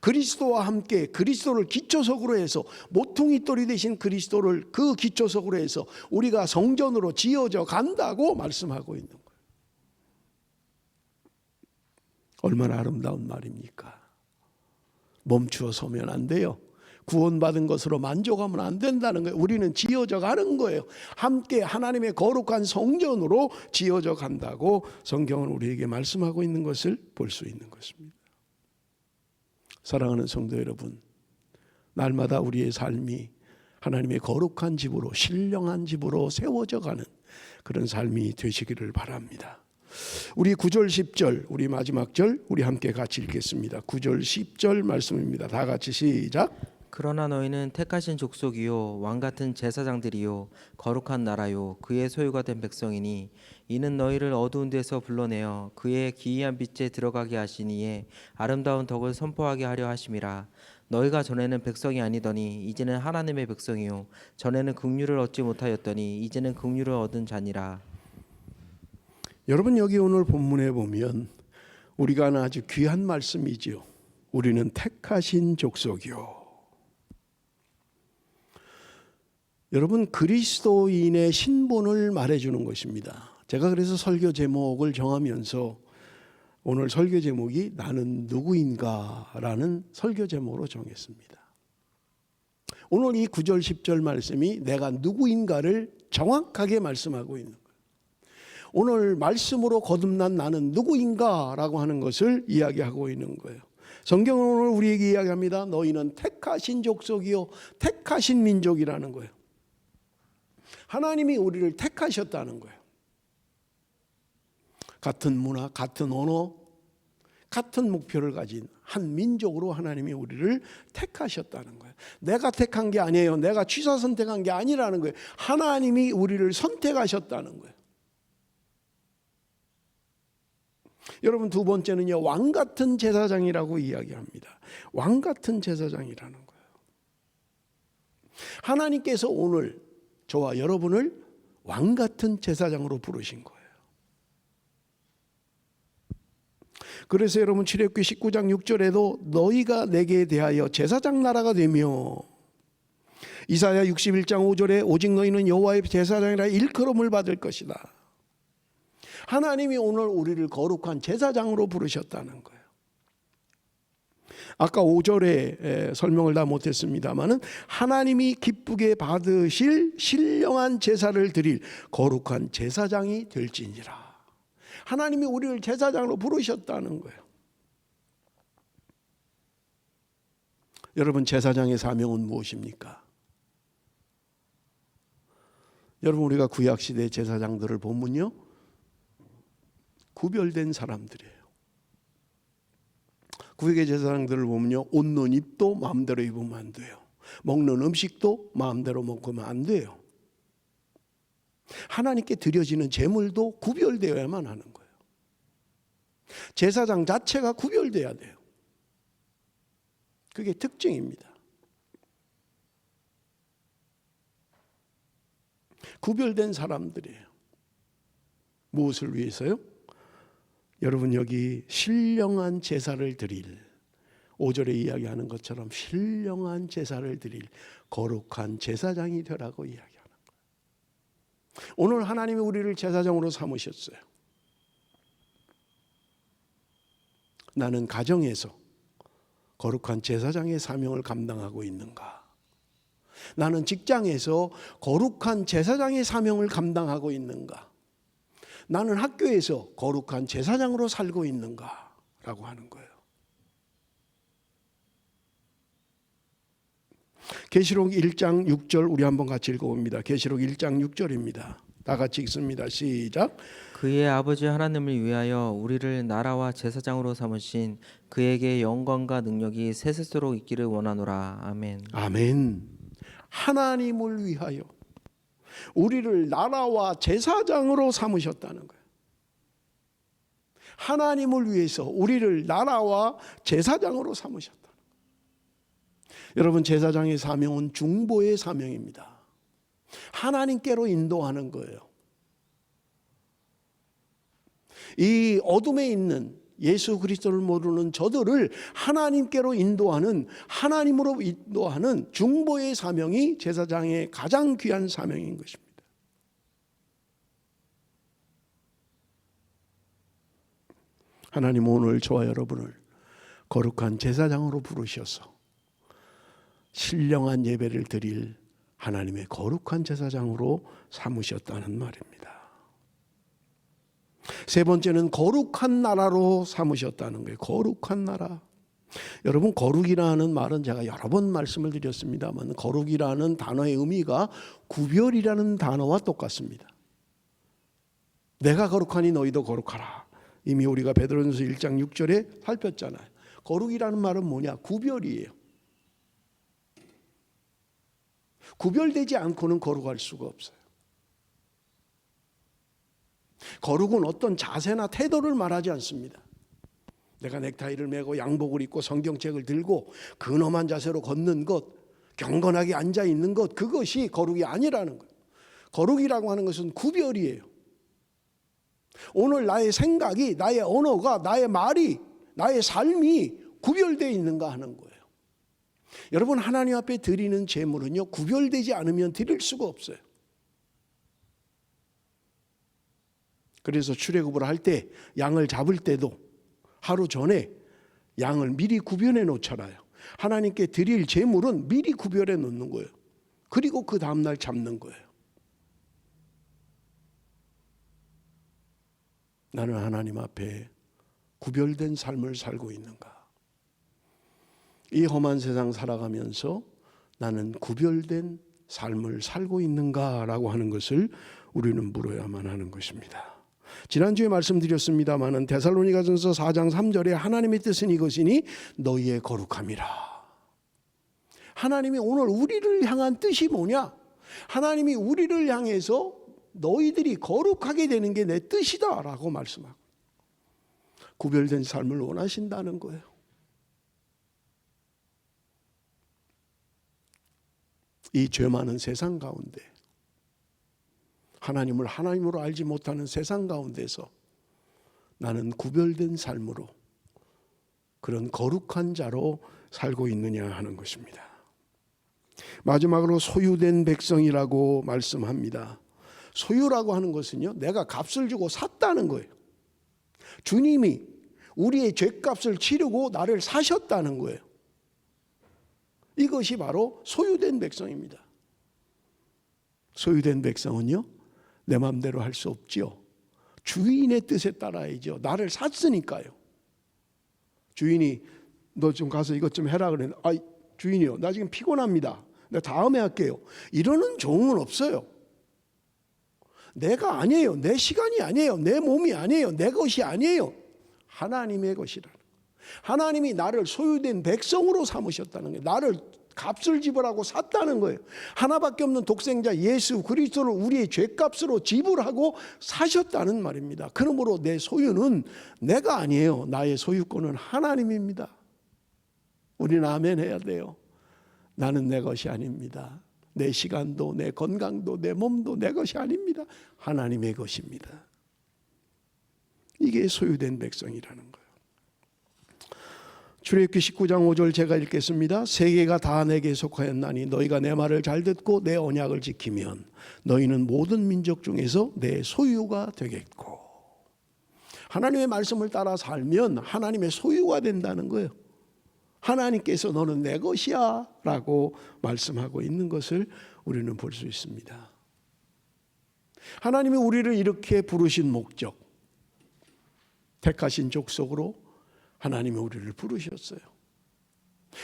그리스도와 함께 그리스도를 기초석으로 해서 모퉁이 돌이 되신 그리스도를 그 기초석으로 해서 우리가 성전으로 지어져 간다고 말씀하고 있는 거예요. 얼마나 아름다운 말입니까? 멈추어 서면 안 돼요. 구원받은 것으로 만족하면 안 된다는 거예요. 우리는 지어져 가는 거예요. 함께 하나님의 거룩한 성전으로 지어져 간다고 성경은 우리에게 말씀하고 있는 것을 볼 수 있는 것입니다. 사랑하는 성도 여러분, 날마다 우리의 삶이 하나님의 거룩한 집으로, 신령한 집으로 세워져 가는 그런 삶이 되시기를 바랍니다. 우리 9절 10절, 우리 마지막 절 우리 함께 같이 읽겠습니다. 9절 10절 말씀입니다. 다 같이 시작. 그러나 너희는 택하신 족속이요 왕같은 제사장들이요 거룩한 나라요 그의 소유가 된 백성이니 이는 너희를 어두운 데서 불러내어 그의 기이한 빛에 들어가게 하시니에 아름다운 덕을 선포하게 하려 하심이라. 너희가 전에는 백성이 아니더니 이제는 하나님의 백성이요 전에는 긍휼을 얻지 못하였더니 이제는 긍휼을 얻은 자니라. 여러분, 여기 오늘 본문에 보면 우리가 하나 아주 귀한 말씀이지요. 우리는 택하신 족속이요. 여러분, 그리스도인의 신분을 말해주는 것입니다. 제가 그래서 설교 제목을 정하면서 오늘 설교 제목이 나는 누구인가 라는 설교 제목으로 정했습니다. 오늘 이 9절 10절 말씀이 내가 누구인가를 정확하게 말씀하고 있는 거예요. 오늘 말씀으로 거듭난 나는 누구인가 라고 하는 것을 이야기하고 있는 거예요. 성경은 오늘 우리에게 이야기합니다. 너희는 택하신 족속이요 택하신 민족이라는 거예요. 하나님이 우리를 택하셨다는 거예요. 같은 문화, 같은 언어, 같은 목표를 가진 한 민족으로 하나님이 우리를 택하셨다는 거예요. 내가 택한 게 아니에요. 내가 취사 선택한 게 아니라는 거예요. 하나님이 우리를 선택하셨다는 거예요. 여러분, 두 번째는요, 왕 같은 제사장이라고 이야기합니다. 왕 같은 제사장이라는 거예요. 하나님께서 오늘 저와 여러분을 왕 같은 제사장으로 부르신 거예요. 그래서 여러분, 출애굽기 19장 6절에도 너희가 내게 대하여 제사장 나라가 되며, 이사야 61장 5절에 오직 너희는 여호와의 제사장이라 일컬음을 받을 것이다. 하나님이 오늘 우리를 거룩한 제사장으로 부르셨다는 거예요. 아까 5절에 설명을 다 못했습니다마는 하나님이 기쁘게 받으실 신령한 제사를 드릴 거룩한 제사장이 될지니라. 하나님이 우리를 제사장으로 부르셨다는 거예요. 여러분, 제사장의 사명은 무엇입니까? 여러분, 우리가 구약시대 제사장들을 보면요, 구별된 사람들이에요. 구약의 제사장들을 보면요, 옷는 입도 마음대로 입으면 안 돼요. 먹는 음식도 마음대로 먹으면 안 돼요. 하나님께 드려지는 제물도 구별되어야만 하는 거예요. 제사장 자체가 구별돼야 돼요. 그게 특징입니다. 구별된 사람들이에요. 무엇을 위해서요? 여러분, 여기 신령한 제사를 드릴, 5절에 이야기하는 것처럼 신령한 제사를 드릴 거룩한 제사장이 되라고 이야기하는 거예요. 오늘 하나님이 우리를 제사장으로 삼으셨어요. 나는 가정에서 거룩한 제사장의 사명을 감당하고 있는가? 나는 직장에서 거룩한 제사장의 사명을 감당하고 있는가? 나는 학교에서 거룩한 제사장으로 살고 있는가? 라고 하는 거예요. 계시록 1장 6절 우리 한번 같이 읽어봅니다. 계시록 1장 6절입니다. 다 같이 읽습니다. 시작. 그의 아버지 하나님을 위하여 우리를 나라와 제사장으로 삼으신 그에게 영광과 능력이 세세토록 있기를 원하노라. 아멘. 아멘. 하나님을 위하여 우리를 나라와 제사장으로 삼으셨다는 거예요. 하나님을 위해서 우리를 나라와 제사장으로 삼으셨다는 거예요. 여러분, 제사장의 사명은 중보의 사명입니다. 하나님께로 인도하는 거예요. 이 어둠에 있는 예수 그리스도를 모르는 저들을 하나님께로 인도하는, 하나님으로 인도하는 중보의 사명이 제사장의 가장 귀한 사명인 것입니다. 하나님 오늘 저와 여러분을 거룩한 제사장으로 부르셔서 신령한 예배를 드릴 하나님의 거룩한 제사장으로 삼으셨다는 말입니다. 세 번째는 거룩한 나라로 삼으셨다는 거예요. 거룩한 나라. 여러분, 거룩이라는 말은 제가 여러 번 말씀을 드렸습니다만, 거룩이라는 단어의 의미가 구별이라는 단어와 똑같습니다. 내가 거룩하니 너희도 거룩하라. 이미 우리가 베드로전서 1장 6절에 살폈잖아요. 거룩이라는 말은 뭐냐? 구별이에요. 구별되지 않고는 거룩할 수가 없어요. 거룩은 어떤 자세나 태도를 말하지 않습니다. 내가 넥타이를 매고 양복을 입고 성경책을 들고 근엄한 자세로 걷는 것, 경건하게 앉아 있는 것, 그것이 거룩이 아니라는 거예요. 거룩이라고 하는 것은 구별이에요. 오늘 나의 생각이, 나의 언어가, 나의 말이, 나의 삶이 구별되어 있는가 하는 거예요. 여러분, 하나님 앞에 드리는 제물은요, 구별되지 않으면 드릴 수가 없어요. 그래서 출애굽을 할 때, 양을 잡을 때도 하루 전에 양을 미리 구별해 놓잖아요. 하나님께 드릴 제물은 미리 구별해 놓는 거예요. 그리고 그 다음날 잡는 거예요. 나는 하나님 앞에 구별된 삶을 살고 있는가? 이 험한 세상 살아가면서 나는 구별된 삶을 살고 있는가라고 하는 것을 우리는 물어야만 하는 것입니다. 지난주에 말씀드렸습니다마는 데살로니가전서 4장 3절에 하나님의 뜻은 이것이니 너희의 거룩함이라. 하나님이 오늘 우리를 향한 뜻이 뭐냐? 하나님이 우리를 향해서 너희들이 거룩하게 되는 게 내 뜻이다 라고 말씀하고 구별된 삶을 원하신다는 거예요. 이 죄 많은 세상 가운데, 하나님을 하나님으로 알지 못하는 세상 가운데서 나는 구별된 삶으로, 그런 거룩한 자로 살고 있느냐 하는 것입니다. 마지막으로 소유된 백성이라고 말씀합니다. 소유라고 하는 것은요, 내가 값을 주고 샀다는 거예요. 주님이 우리의 죄값을 치르고 나를 사셨다는 거예요. 이것이 바로 소유된 백성입니다. 소유된 백성은요, 내 마음대로 할 수 없지요. 주인의 뜻에 따라야죠. 나를 샀으니까요. 주인이 너 좀 가서 이것 좀 해라 그랬는데, 아, 주인이요, 나 지금 피곤합니다. 내가 다음에 할게요. 이러는 종은 없어요. 내가 아니에요. 내 시간이 아니에요. 내 몸이 아니에요. 내 것이 아니에요. 하나님의 것이라는. 하나님이 나를 소유된 백성으로 삼으셨다는 거예요. 나를 값을 지불하고 샀다는 거예요. 하나밖에 없는 독생자 예수 그리스도를 우리의 죄값으로 지불하고 사셨다는 말입니다. 그러므로 내 소유는 내가 아니에요. 나의 소유권은 하나님입니다. 우리는 아멘 해야 돼요. 나는 내 것이 아닙니다. 내 시간도 내 건강도 내 몸도 내 것이 아닙니다. 하나님의 것입니다. 이게 소유된 백성이라는 거예요. 출애굽기 19장 5절 제가 읽겠습니다. 세계가 다 내게 속하였나니 너희가 내 말을 잘 듣고 내 언약을 지키면 너희는 모든 민족 중에서 내 소유가 되겠고. 하나님의 말씀을 따라 살면 하나님의 소유가 된다는 거예요. 하나님께서 너는 내 것이야 라고 말씀하고 있는 것을 우리는 볼 수 있습니다. 하나님이 우리를 이렇게 부르신 목적, 택하신 족속으로 하나님이 우리를 부르셨어요.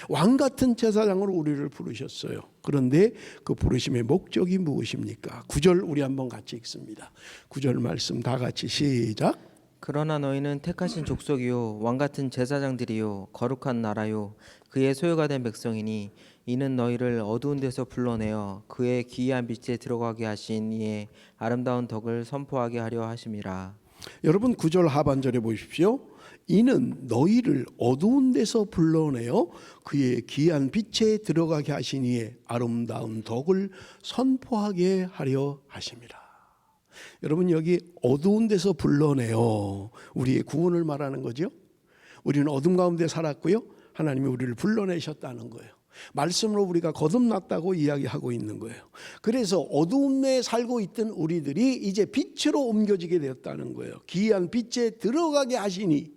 왕 같은 제사장으로 우리를 부르셨어요. 그런데 그 부르심의 목적이 무엇입니까? 9절 우리 한번 같이 읽습니다. 9절 말씀 다 같이 시작. 그러나 너희는 택하신 족속이요 왕 같은 제사장들이요 거룩한 나라요 그의 소유가 된 백성이니 이는 너희를 어두운 데서 불러내어 그의 기이한 빛에 들어가게 하신 이의 아름다운 덕을 선포하게 하려 하심이라. 여러분 9절 하반절에 보십시오. 이는 너희를 어두운 데서 불러내어 그의 귀한 빛에 들어가게 하신 이의 아름다운 덕을 선포하게 하려 하심이라. 여러분 여기 어두운 데서 불러내어 우리의 구원을 말하는 거죠. 우리는 어둠 가운데 살았고요. 하나님이 우리를 불러내셨다는 거예요. 말씀으로 우리가 거듭났다고 이야기하고 있는 거예요. 그래서 어두움에 살고 있던 우리들이 이제 빛으로 옮겨지게 되었다는 거예요. 기이한 빛에 들어가게 하시니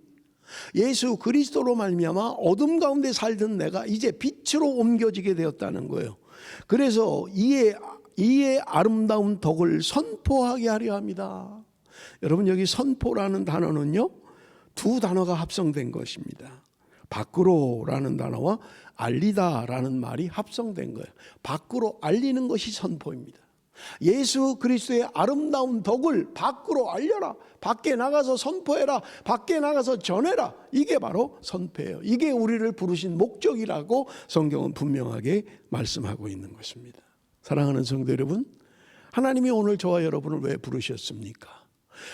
예수 그리스도로 말미암아 어둠 가운데 살던 내가 이제 빛으로 옮겨지게 되었다는 거예요. 그래서 이의 아름다운 덕을 선포하게 하려 합니다. 여러분 여기 선포라는 단어는요, 두 단어가 합성된 것입니다. 밖으로라는 단어와 알리다라는 말이 합성된 거예요. 밖으로 알리는 것이 선포입니다. 예수 그리스도의 아름다운 덕을 밖으로 알려라. 밖에 나가서 선포해라. 밖에 나가서 전해라. 이게 바로 선포예요. 이게 우리를 부르신 목적이라고 성경은 분명하게 말씀하고 있는 것입니다. 사랑하는 성도 여러분, 하나님이 오늘 저와 여러분을 왜 부르셨습니까?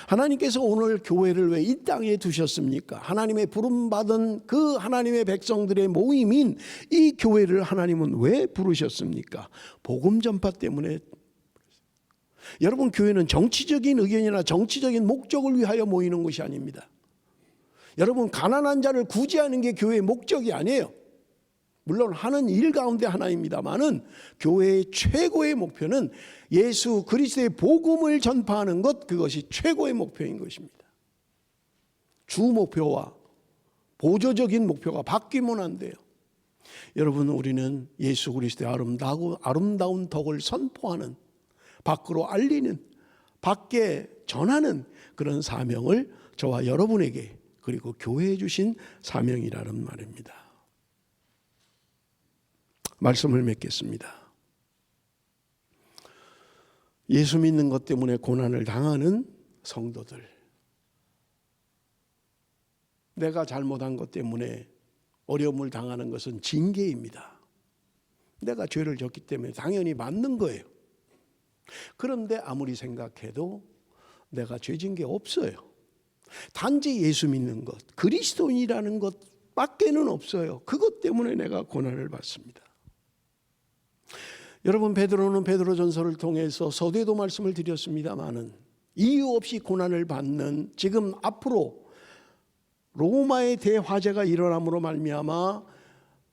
하나님께서 오늘 교회를 왜 이 땅에 두셨습니까? 하나님의 부름받은 그 하나님의 백성들의 모임인 이 교회를 하나님은 왜 부르셨습니까? 복음 전파 때문에. 여러분 교회는 정치적인 의견이나 정치적인 목적을 위하여 모이는 것이 아닙니다. 여러분 가난한 자를 구제하는 게 교회의 목적이 아니에요. 물론 하는 일 가운데 하나입니다만은 교회의 최고의 목표는 예수 그리스도의 복음을 전파하는 것, 그것이 최고의 목표인 것입니다. 주 목표와 보조적인 목표가 바뀌면 안 돼요. 여러분 우리는 예수 그리스도의 아름다운 덕을 선포하는, 밖으로 알리는, 밖에 전하는 그런 사명을 저와 여러분에게, 그리고 교회에 주신 사명이라는 말입니다. 말씀을 맺겠습니다. 예수 믿는 것 때문에 고난을 당하는 성도들, 내가 잘못한 것 때문에 어려움을 당하는 것은 징계입니다. 내가 죄를 졌기 때문에 당연히 맞는 거예요. 그런데 아무리 생각해도 내가 죄진 게 없어요. 단지 예수 믿는 것, 그리스도인이라는 것밖에는 없어요. 그것 때문에 내가 고난을 받습니다. 여러분, 베드로는 베드로전서를 통해서 서두에도 말씀을 드렸습니다마는 이유 없이 고난을 받는, 지금 앞으로 로마의 대화재가 일어남으로 말미암아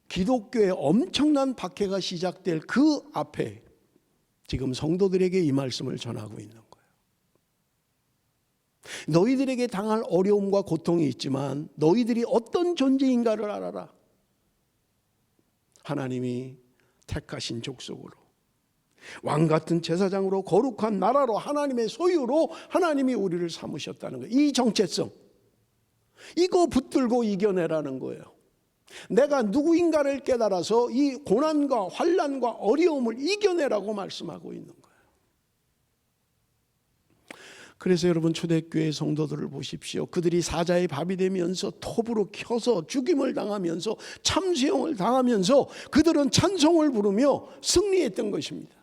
기독교의 엄청난 박해가 시작될 그 앞에 지금 성도들에게 이 말씀을 전하고 있는 거예요. 너희들에게 당할 어려움과 고통이 있지만 너희들이 어떤 존재인가를 알아라. 하나님이 택하신 족속으로, 왕같은 제사장으로, 거룩한 나라로, 하나님의 소유로 하나님이 우리를 삼으셨다는 거예요. 이 정체성, 이거 붙들고 이겨내라는 거예요. 내가 누구인가를 깨달아서 이 고난과 환난과 어려움을 이겨내라고 말씀하고 있는 거예요. 그래서 여러분, 초대교회 성도들을 보십시오. 그들이 사자의 밥이 되면서 톱으로 켜서 죽임을 당하면서 참수형을 당하면서 그들은 찬송을 부르며 승리했던 것입니다.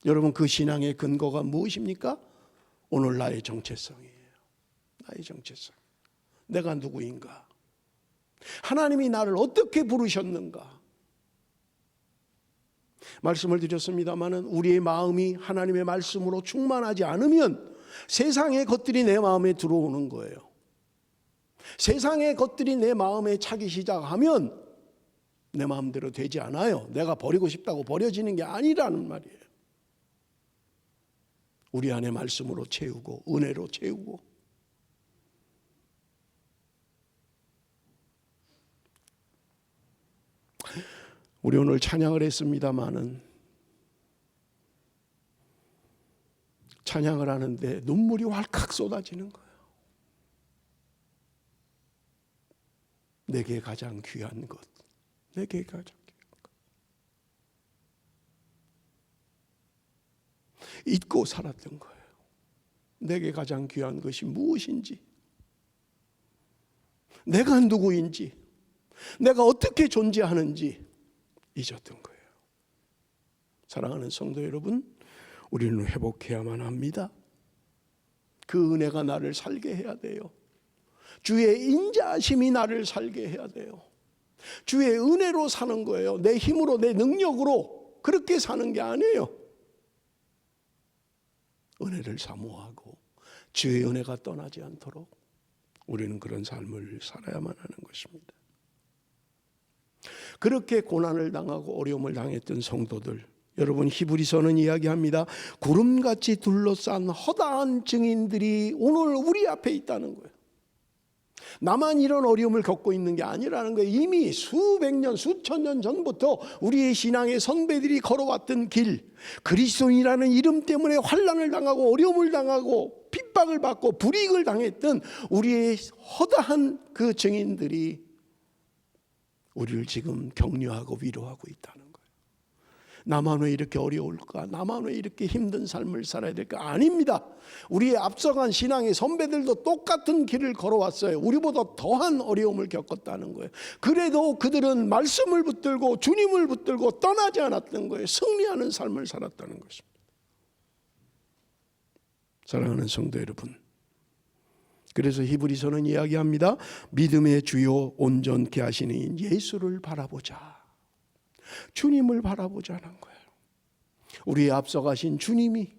여러분, 그 신앙의 근거가 무엇입니까? 오늘 나의 정체성이에요. 나의 정체성. 내가 누구인가? 하나님이 나를 어떻게 부르셨는가? 말씀을 드렸습니다마는 우리의 마음이 하나님의 말씀으로 충만하지 않으면 세상의 것들이 내 마음에 들어오는 거예요. 세상의 것들이 내 마음에 차기 시작하면 내 마음대로 되지 않아요. 내가 버리고 싶다고 버려지는 게 아니라는 말이에요. 우리 안에 말씀으로 채우고 은혜로 채우고. 우리 오늘 찬양을 했습니다마는 찬양을 하는데 눈물이 왈칵 쏟아지는 거예요. 내게 가장 귀한 것, 내게 가장 귀한 것. 잊고 살았던 거예요. 내게 가장 귀한 것이 무엇인지, 내가 누구인지, 내가 어떻게 존재하는지 잊었던 거예요. 사랑하는 성도 여러분, 우리는 회복해야만 합니다. 그 은혜가 나를 살게 해야 돼요. 주의 인자하심이 나를 살게 해야 돼요. 주의 은혜로 사는 거예요. 내 힘으로, 내 능력으로 그렇게 사는 게 아니에요. 은혜를 사모하고 주의 은혜가 떠나지 않도록 우리는 그런 삶을 살아야만 하는 것입니다. 그렇게 고난을 당하고 어려움을 당했던 성도들, 여러분, 히브리서는 이야기합니다. 구름같이 둘러싼 허다한 증인들이 오늘 우리 앞에 있다는 거예요. 나만 이런 어려움을 겪고 있는 게 아니라는 거예요. 이미 수백 년, 수천 년 전부터 우리의 신앙의 선배들이 걸어왔던 길, 그리스도인이라는 이름 때문에 환난을 당하고 어려움을 당하고 핍박을 받고 불이익을 당했던 우리의 허다한 그 증인들이 우리를 지금 격려하고 위로하고 있다는 거예요. 나만 왜 이렇게 어려울까? 나만 왜 이렇게 힘든 삶을 살아야 될까? 아닙니다. 우리의 앞서간 신앙의 선배들도 똑같은 길을 걸어왔어요. 우리보다 더한 어려움을 겪었다는 거예요. 그래도 그들은 말씀을 붙들고 주님을 붙들고 떠나지 않았던 거예요. 승리하는 삶을 살았다는 것입니다. 사랑하는 성도 여러분, 그래서 히브리서는 이야기합니다. 믿음의 주요 온전케 하시는 예수를 바라보자. 주님을 바라보자는 거예요. 우리의 앞서가신 주님이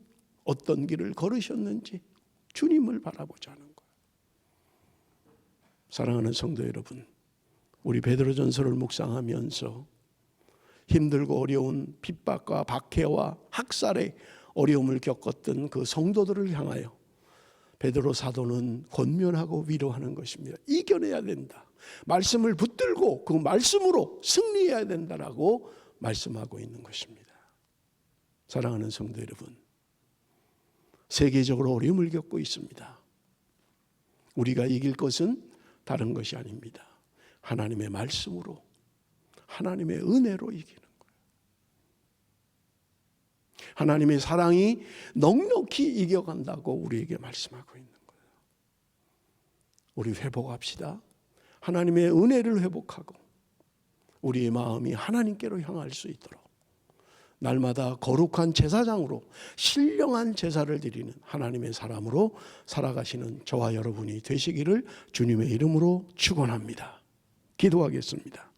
어떤 길을 걸으셨는지 주님을 바라보자는 거예요. 사랑하는 성도 여러분, 우리 베드로전서를 묵상하면서 힘들고 어려운 핍박과 박해와 학살의 어려움을 겪었던 그 성도들을 향하여 베드로 사도는 권면하고 위로하는 것입니다. 이겨내야 된다. 말씀을 붙들고 그 말씀으로 승리해야 된다라고 말씀하고 있는 것입니다. 사랑하는 성도 여러분, 세계적으로 어려움을 겪고 있습니다. 우리가 이길 것은 다른 것이 아닙니다. 하나님의 말씀으로, 하나님의 은혜로 이기는 거예요. 하나님의 사랑이 넉넉히 이겨간다고 우리에게 말씀하고 있는 거예요. 우리 회복합시다. 하나님의 은혜를 회복하고 우리의 마음이 하나님께로 향할 수 있도록 날마다 거룩한 제사장으로 신령한 제사를 드리는 하나님의 사람으로 살아가시는 저와 여러분이 되시기를 주님의 이름으로 축원합니다. 기도하겠습니다.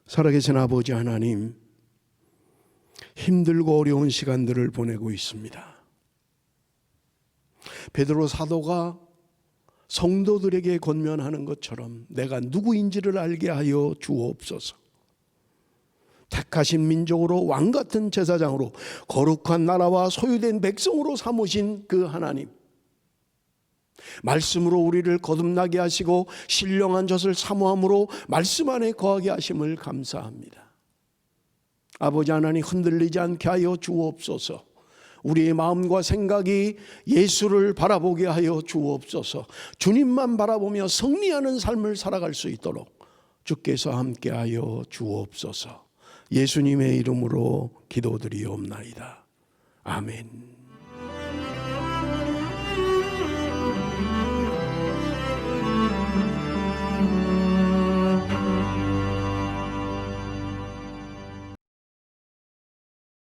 살아계신 아버지 하나님, 힘들고 어려운 시간들을 보내고 있습니다. 베드로 사도가 성도들에게 권면하는 것처럼 내가 누구인지를 알게 하여 주옵소서. 택하신 민족으로 왕같은 제사장으로 거룩한 나라와 소유된 백성으로 삼으신 그 하나님, 말씀으로 우리를 거듭나게 하시고 신령한 젖을 사모함으로 말씀 안에 거하게 하심을 감사합니다. 아버지 하나님, 흔들리지 않게 하여 주옵소서. 우리의 마음과 생각이 예수를 바라보게 하여 주옵소서. 주님만 바라보며 승리하는 삶을 살아갈 수 있도록 주께서 함께하여 주옵소서. 예수님의 이름으로 기도드리옵나이다. 아멘.